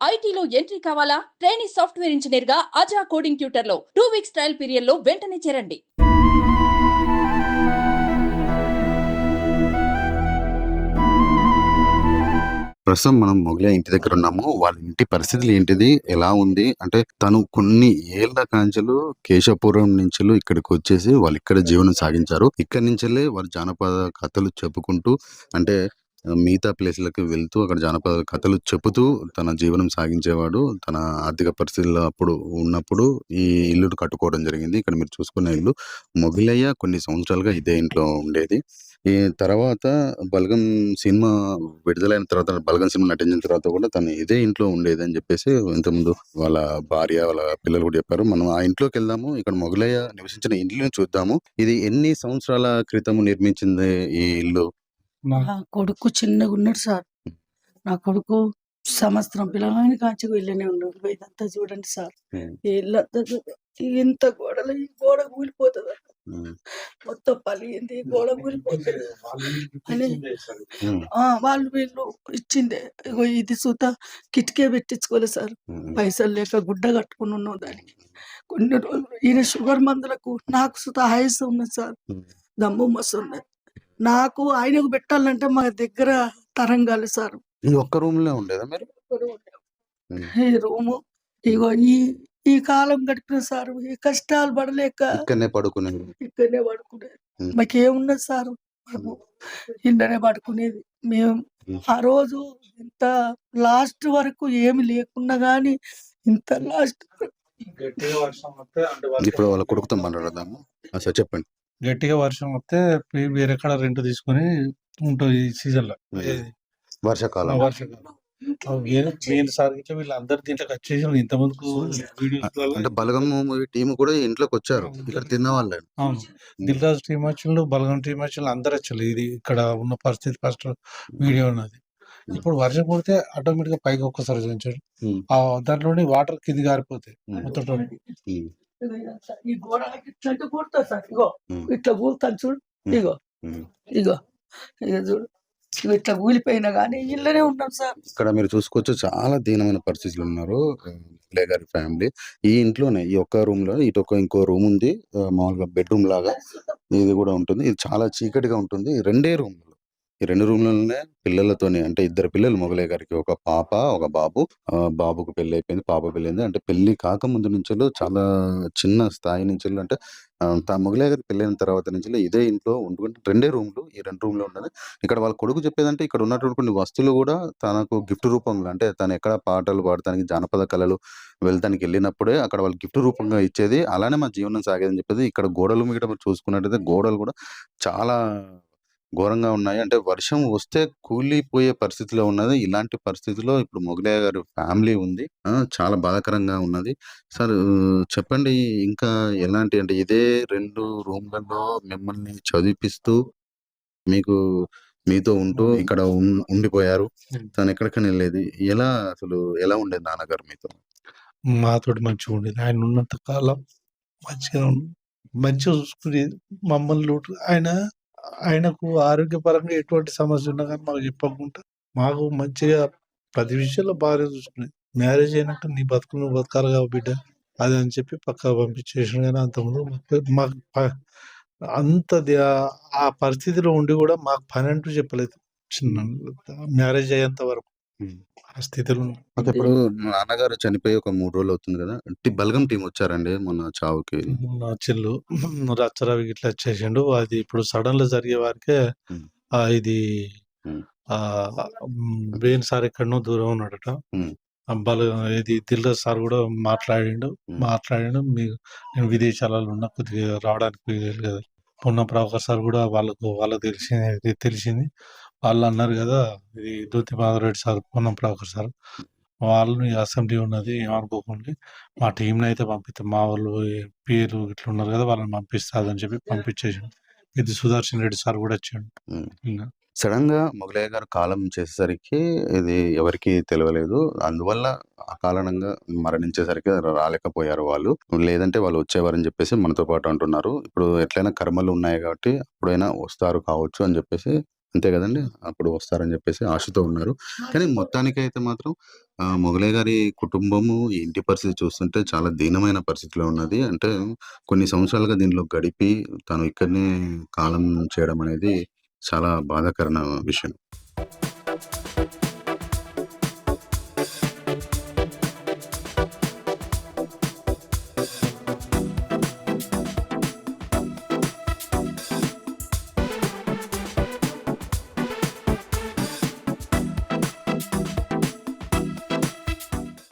ఐటీలో ఎంట్రీ కావాలా? Trainee software engineer గా అజా కోడింగ్ ట్యూటర్ లో 2 వీక్స్ ట్రయల్ పీరియడ్ లో వెంటనే చేరండి. ప్రస్తుతం మనం మొగలయ్య ఇంటి దగ్గర ఉన్నాము. వాళ్ళ ఇంటి పరిస్థితులు ఏంటిది? ఎలా ఉంది? అంటే తను కొన్ని ఏళ్ల కాంచెలు కేశవపురం నుంచెల్లి ఇక్కడికి వచ్చేసి వాళ్ళు ఇక్కడ జీవనం సాగించారు. ఇక్కడి నుంచెల్లే వారు జానపద కథలు చెప్పుకుంటూ అంటే మిగతా ప్లేస్‌లకి వెళ్తూ అక్కడ జానపద కథలు చెప్పుతూ తన జీవనం సాగించేవాడు. తన ఆర్థిక పరిస్థితుల్లో అప్పుడు ఉన్నప్పుడు ఈ ఇల్లు కట్టుకోవడం జరిగింది. ఇక్కడ మీరు చూసుకున్న ఇల్లు. మొగలయ్య కొన్ని సంవత్సరాలుగా ఇదే ఇంట్లో ఉండేది. ఈ తర్వాత 'బలగం' సినిమా విడుదలైన తర్వాత 'బలగం' సినిమా నటించిన తర్వాత కూడా తను ఇదే ఇంట్లో ఉండేదని చెప్పేసి ఇంతకుముందు వాళ్ళ భార్య, వాళ్ళ పిల్లలు కూడా చెప్పారు. మనం ఆ ఇంట్లోకెళ్దాము. ఇక్కడ మొగలయ్య నివసించిన ఇల్లుని చూద్దాము. ఇది ఎన్ని సంవత్సరాల క్రితం నిర్మించింది ఈ ఇల్లు? నా కొడుకు చిన్నగున్నాడు సార్. నా కొడుకు సంవత్సరం పిల్లగాని కాంచి వెళ్ళనే ఉన్నాడు. ఇదంతా చూడండి సార్. హ్మ్. ఈ ఇల్లంతా ఇంత గోడలు ఈ గోడ కూలిపోతది. హ్మ్. మొత్తం పలిగింది. గోడ కూలిపోతది అని హ్మ్. వాళ్ళు వీళ్ళు ఇచ్చిందే. ఇగో ఇది సుత కిటికీ పెట్టించుకోలేదు సార్. హ్మ్. పైసలు లేక గుడ్డ కట్టుకొని ఉన్నాం దానికి. కొన్ని రోజులు ఈయన షుగర్ మందులకు నాకు సుత ఆయాసం ఉన్నది సార్. హ్మ్. దమ్ము మస్తున్నది. నాకు ఆయనకు పెట్టాలంటే మా దగ్గర తరం కాలేదు సార్. ఈ ఒక్క రూమ్‌లో ఉండేదా మీరు? హ్మ్. ఈ రూము ఇగో ఈ ఈ కాలం గడిపిన సార్. ఈ కష్టాలు పడలేక ఇక్కడనే పడుకునేది. ఇక్కడనే పడుకునేది. హ్మ్. మాకేమున్నది సార్, మాకు ఇళ్ళనే పడుకునేది. మేము హ్మ్. ఆ రోజు ఇంత లాస్ట్ వరకు ఏమి లేకున్నా గానీ ఇంత లాస్ట్ గట్టిగా వర్షం వస్తే ఇప్పుడు వాళ్ళ కొడుకుతో మాట్లాడదాము. సార్ చెప్పండి. గట్టిగా వర్షం వస్తే వేరే కాడ రెంట్ తీసుకొని ఉంటుంది ఈ సీజన్‌లో. ఏది వర్షాకాలం. వర్షాకాలం. వీళ్ళు సార్ గిట్ల వీళ్ళందరూ దీంట్లోకి వచ్చేసారు. ఇంతకుముందుకు వీడియోస్‌లలో అంటే 'బలగం' మూవీ టీమ్ కూడా ఇంట్లోకొచ్చారు. ఇక్కడ తిన్నవాళ్ళే. అవును. 'దిల్ రాజు' టీమ్ వచ్చిండ్రు, 'బలగం' టీమ్ వచ్చిండ్రు, అందరూ వచ్చారు. ఇది ఇక్కడ ఉన్న పరిస్థితి ఫస్ట్ వీడియో ఉన్నది. ఇప్పుడు వర్షం పడితే ఆటోమేటిక్‌గా పైకి ఒక్కసారి దించాడు. హ్మ్. దాంట్లోని వాటర్ కిందికి గారిపోతాయి. హ్మ్. మొత్తం హ్మ్. ఈ గోడ ఇట్లా కూలుతా సార్. ఇగో హ్మ్. ఇట్లా కూలుతాను చూడు. హ్మ్. ఇగో హ్మ్. ఇగో ఇగో చూడు. ఇగో ఇట్లా కూలిపోయినా గానీ ఇళ్ళనే ఉన్నాం సార్. ఇక్కడ మీరు చూసుకోవచ్చు చాలా దీనమైన పరిస్థితులు ఉన్నారు. మురళయ్య గారి ఫ్యామిలీ. ఈ ఇంట్లోనే ఈ ఒక్క రూమ్‌లో ఇంకో రూమ్ ఉంది. మామూలుగా బెడ్‌రూమ్ లాగా ఇది కూడా ఉంటుంది. ఇది చాలా చీకటిగా ఉంటుంది. ఈ 2 రూమ్‌లు. ఈ 2 రూమ్‌లలోనే పిల్లలతోని అంటే ఇద్దరు పిల్లలు మొగలయ్య గారికి. ఒక పాప, ఒక బాబు. బాబుకు పెళ్లయిపోయింది. పాప పెళ్లయింది. అంటే పెళ్లి కాకముందు నుంచెల్లి చాలా చిన్న స్థాయి నుంచెల్లి అంటే మొగలయ్య గారికి పెళ్లయిన తర్వాత నుంచెల్లి ఇదే ఇంట్లో ఉండుకుంటూ 2 రూమ్‌లు. ఈ 2 రూమ్‌లో ఉన్నది. ఇక్కడ వాళ్ళ కొడుకు చెప్పేదంటే ఇక్కడ ఉన్నటువంటి కొన్ని వస్తువులు గూడా తనకు గిఫ్ట్ రూపంలో అంటే తను ఎక్కడ పాటలు పాడటానికి, జానపద కళలు వెళ్తానికి ఎళ్ళినప్పుడే అక్కడ వాళ్ళు గిఫ్ట్ రూపంగా ఇచ్చేది. అలానే మా జీవనం సాగేదని చెప్పేది. ఇక్కడ గోడల మీద మీరు చూసుకున్నట్టయితే గోడలు గూడా చాలా ఘోరంగా ఉన్నాయి. అంటే వర్షం వస్తే కూలిపోయే పరిస్థితిలో ఉన్నది. ఇలాంటి పరిస్థితిలో ఇప్పుడు మొగలయ్య గారి ఫ్యామిలీ ఉంది. చాలా బాధాకరంగా ఉన్నది. సార్ చెప్పండి ఇంకా ఎలాంటి అంటే ఇదే 2 రూమ్‌లలో మిమ్మల్ని చదివిపిస్తూ మీకు మీతో ఉంటూ ఇక్కడ ఉండిపోయారు. తనెక్కడికైనా ఎళ్ళేది. ఎలా ఉండేది నాన్నగారు మీతో? మాతోటి మంచిగుండేది. ఆయన ఉన్నంత కాలం మంచిగా చూసుకునేది. మమ్మల్ని ఆయనకు ఆరోగ్యపరంగా ఎటువంటి సమస్య ఉన్నా గానీ మాకు చెప్పకుండా, మాకు మంచిగా ప్రతి విషయంలో బాగా చూసుకునేది. మ్యారేజ్ అయినాక నీ బతుకు నువ్వు బతకాలిగా బిడ్డ అది అని చెప్పి పక్కకు పంపించేసిండు గానీ అంతకుముందు మాకు ఆ పరిస్థితిలో ఉండి గూడా మాకు పనంటూ చెప్పలేదు. మ్యారేజ్ అయ్యేంత వరకు. హ్మ్. ఆ స్థితిలో ఓకే. ఇప్పుడు నాన్నగారు చనిపోయి ఒక 3 రోజులు అవుతుంది గదా! బలగం టీమ్ వచ్చారండి మొన్న చావుకి? నా చెల్లు రచ్చరవి గిట్లా వచ్చేసిండు. అది ఇప్పుడు సడన్‌గా జరిగే వరకే హ్మ్. ఇది హ్మ్. వేణు సార్ ఎక్కడనో దూరం ఉన్నాడట. హ్మ్. ఇది 'దిల్ రాజు' సార్ గూడా మాట్లాడిండు. నేను విదేశాలలో ఉన్నా కొద్దిగా రావడానికి వీలు కాదు. పొన్నం ప్రభాకర్ సార్ గూడా వాళ్ళకి తెలిసింది. వాళ్ళన్నారు గదా! ఇది దూతి మాధవరెడ్డి సార్, పొన్నం ప్రభాకర్ సార్ వాళ్ళు అసెంబ్లీ ఉన్నది ఏమనుకోకండి. మా టీమ్‌నయితే పంపిత్తం. మా వాళ్ళు పీఏలు ఇట్లా ఉన్నారు గదా! వాళ్ళని పంపిస్తాదని చెప్పి పంపించేసిండు. ఇది సుదర్శన్ రెడ్డి సార్ గూడా వచ్చిండు. హ్మ్. ఇంగ సడెన్‌గా మొగలయ్య గారు కాలం చేసేసరికి ఇది ఎవరికీ తెలవలేదు. అందువల్ల అకారణంగా మరణించేసరికి రాలేకపోయారు వాళ్ళు. లేదంటే వాళ్ళు వచ్చేవారని జెప్పేసి మనతో పాటు అంటున్నారు. ఇప్పుడు ఎట్లైనా కర్మలు ఉన్నాయి గాబట్టి అప్పుడైనా వస్తారు కావచ్చు అని జెప్పేసి అంతే కదండి. అప్పుడు వస్తారని చెప్పేసి ఆశతో ఉన్నారు. కానీ మొత్తానికైతే మాత్రం మొగలయ్య గారి కుటుంబము, ఈ ఇంటి పరిస్థితి చూస్తుంటే చాలా దీనమైన పరిస్థితిలో ఉన్నది. అంటే కొన్ని సంవత్సరాలుగా దీనిలో గడిపి తను ఇక్కడనే కాలం చేయడం అనేది చాలా బాధాకరమైన విషయం.